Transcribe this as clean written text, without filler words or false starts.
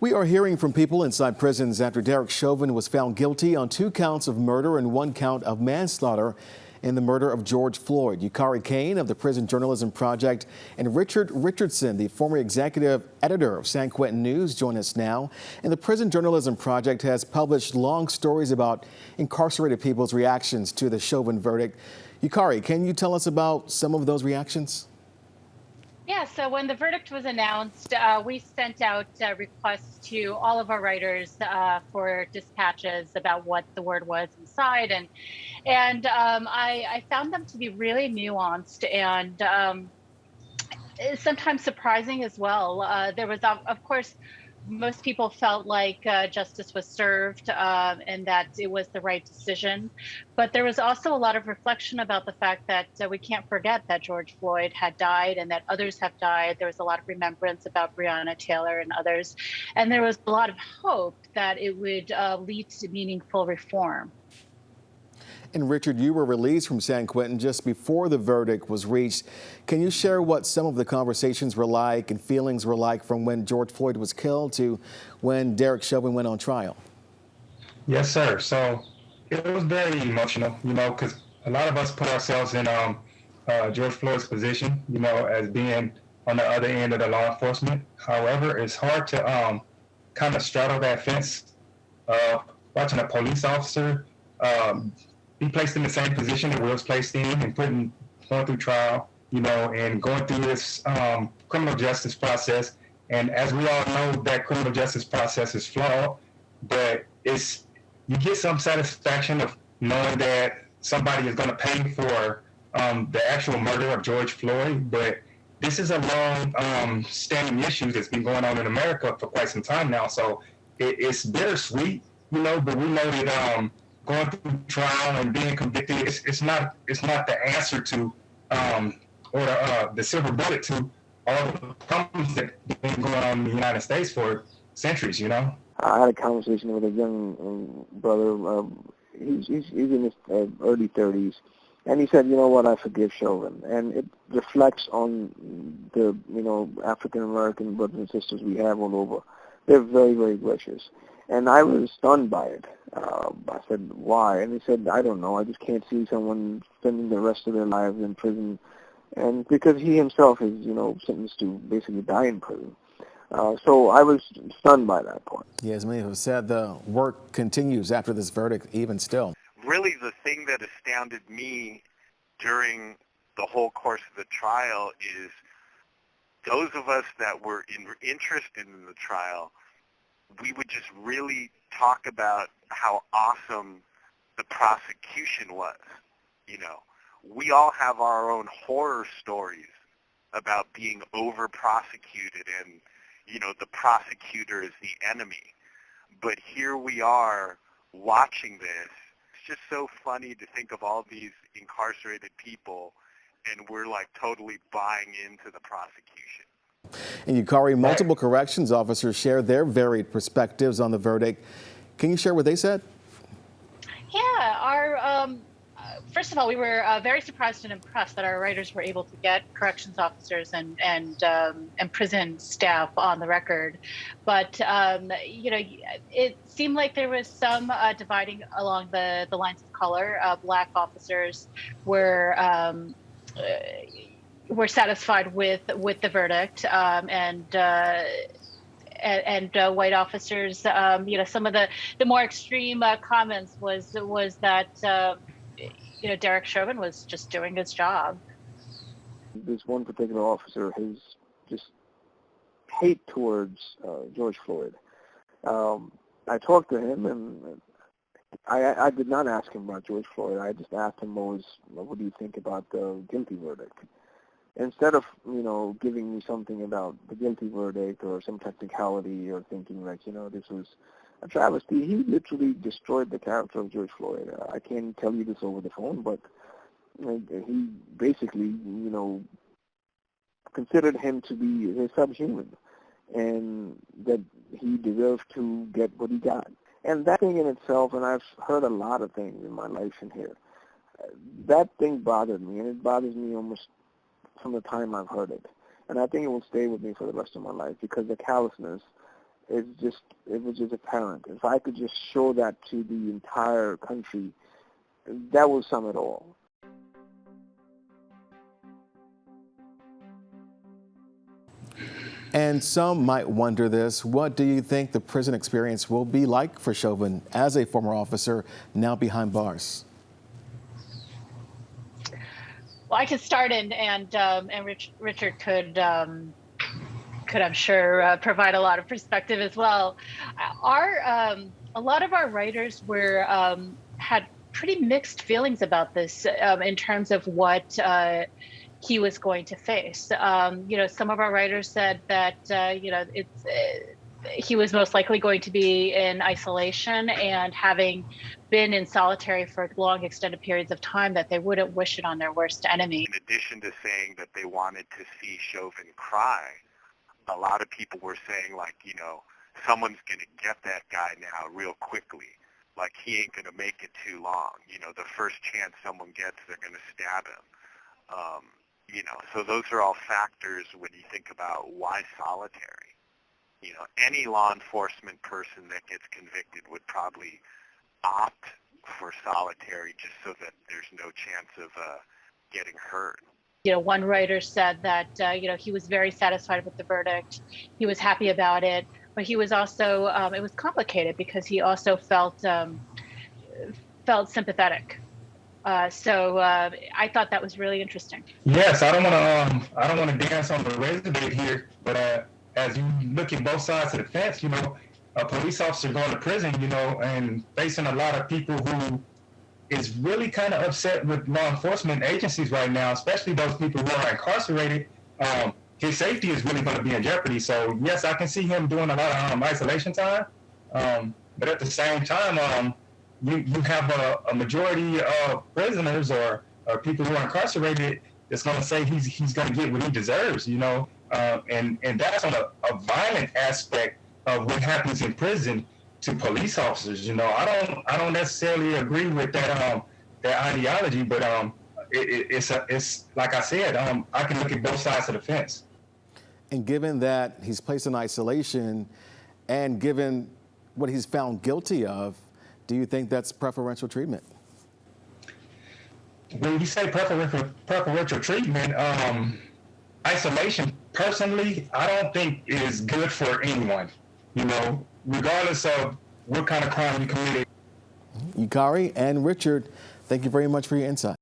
We are hearing from people inside prisons after Derek Chauvin was found guilty on 2 counts of murder and 1 count of manslaughter in the murder of George Floyd. Yukari Kane of the Prison Journalism Project and Richard Richardson, the former executive editor of San Quentin News, join us now. And the Prison Journalism Project has published long stories about incarcerated people's reactions to the Chauvin verdict. Yukari, can you tell us about some of those reactions? Yeah, so when the verdict was announced, we sent out requests to all of our writers for dispatches about what the word was inside, and I found them to be really nuanced and sometimes surprising as well. There was, of course, most people felt like justice was served and that it was the right decision. But there was also a lot of reflection about the fact that we can't forget that George Floyd had died and that others have died. There was a lot of remembrance about Breonna Taylor and others. And there was a lot of hope that it would lead to meaningful reform. And Richard, you were released from San Quentin just before the verdict was reached. Can you share what some of the conversations were like and feelings were like from when George Floyd was killed to when Derek Chauvin went on trial? Yes, sir. So it was very emotional, because a lot of us put ourselves in George Floyd's position, as being on the other end of the law enforcement. However, it's hard to kind of straddle that fence watching a police officer be placed in the same position that Will's placed in and going through trial, and going through this criminal justice process. And as we all know, that criminal justice process is flawed, but you get some satisfaction of knowing that somebody is going to pay for the actual murder of George Floyd. But this is a long standing issue that's been going on in America for quite some time now. So it's bittersweet, but we know that going through trial and being convicted, it's not the answer to or the silver bullet to all the problems that have been going on in the United States for centuries. I had a conversation with a young brother. He's in his early 30s, and he said, "You know what? I forgive Chauvin," and it reflects on the African American brothers and sisters we have all over. They're very, very gracious. And I was stunned by it. I said, why? And he said, I don't know. I just can't see someone spending the rest of their lives in prison. And because he himself is, sentenced to basically die in prison. So I was stunned by that point. Yes, many have said the work continues after this verdict, even still. Really, the thing that astounded me during the whole course of the trial is those of us that were interested in the trial, we would just really talk about how awesome the prosecution was. We all have our own horror stories about being over-prosecuted and, the prosecutor is the enemy. But here we are watching this. It's just so funny to think of all these incarcerated people and we're like totally buying into the prosecution. And Yukari, multiple corrections officers share their varied perspectives on the verdict. Can you share what they said? Yeah, first of all, we were very surprised and impressed that our writers were able to get corrections officers and prison staff on the record. But it seemed like there was some dividing along the lines of color. Black officers were satisfied with the verdict, and white officers, some of the more extreme comments was that Derek Chauvin was just doing his job. This one particular officer, his just hate towards George Floyd. I talked to him, and I did not ask him about George Floyd. I just asked him, what do you think about the guilty verdict? Instead of, giving me something about the guilty verdict or some technicality or thinking like, this was a travesty, he literally destroyed the character of George Floyd. I can't tell you this over the phone, but he basically, considered him to be a subhuman and that he deserved to get what he got. And that thing in itself, and I've heard a lot of things in my life in here, that thing bothered me, and it bothers me almost from the time I've heard it. And I think it will stay with me for the rest of my life because the callousness it was just apparent. If I could just show that to the entire country, that will sum it all. And some might wonder this. What do you think the prison experience will be like for Chauvin as a former officer now behind bars? Well, I could start, and Richard could I'm sure provide a lot of perspective as well. A lot of our writers had pretty mixed feelings about this in terms of what he was going to face. Some of our writers said that he was most likely going to be in isolation, and having been in solitary for long extended periods of time, that they wouldn't wish it on their worst enemy. In addition to saying that they wanted to see Chauvin cry, a lot of people were saying, like, someone's going to get that guy now real quickly. Like, he ain't going to make it too long. The first chance someone gets, they're going to stab him. So those are all factors when you think about why solitary. Any law enforcement person that gets convicted would probably opt for solitary just so that there's no chance of getting hurt. One writer said that, he was very satisfied with the verdict. He was happy about it, but he was also, it was complicated because he also felt sympathetic. So I thought that was really interesting. Yes, I don't want to dance on the razor blade here, but as you look at both sides of the fence, a police officer going to prison, and facing a lot of people who is really kind of upset with law enforcement agencies right now, especially those people who are incarcerated. His safety is really going to be in jeopardy. So yes, I can see him doing a lot of isolation time, but at the same time, you have a majority of prisoners or people who are incarcerated that's going to say he's going to get what he deserves, and that's on a violent aspect of what happens in prison to police officers. I don't necessarily agree with that ideology, but it's like I said, I can look at both sides of the fence. And given that he's placed in isolation, and given what he's found guilty of, do you think that's preferential treatment? When you say preferential treatment, isolation, personally, I don't think is good for anyone, regardless of what kind of crime you committed. Yukari and Richard, thank you very much for your insight.